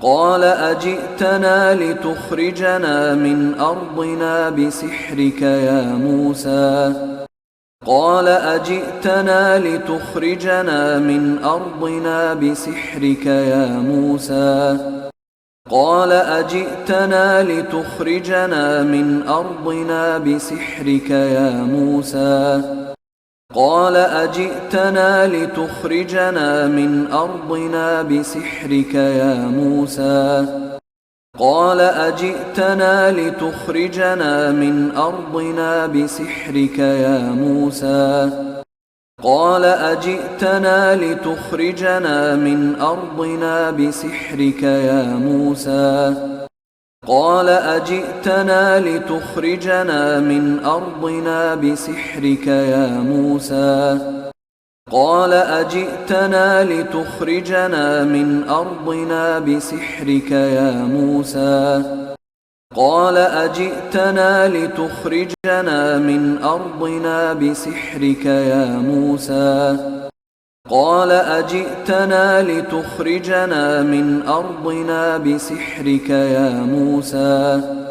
قال أجئتنا لتخرجنا من أرضنا بسحرك يا موسى قال أجئتنا لتخرجنا من أرضنا بسحرك يا موسى قال أجئتنا لتخرجنا من أرضنا بسحرك يا موسى قال أجئتنا لتخرجنا من أرضنا بسحرك يا موسى قال أجئتنا لتخرجنا من أرضنا بسحرك يا موسى قال أجئتنا لتخرجنا من أرضنا بسحرك يا موسى قال أجئتنا لتخرجنا من أرضنا بسحرك يا موسى قال أجئتنا لتخرجنا من أرضنا بسحرك يا موسى قال أجئتنا لتخرجنا من أرضنا بسحرك يا موسى قال أجئتنا لتخرجنا من أرضنا بسحرك يا موسى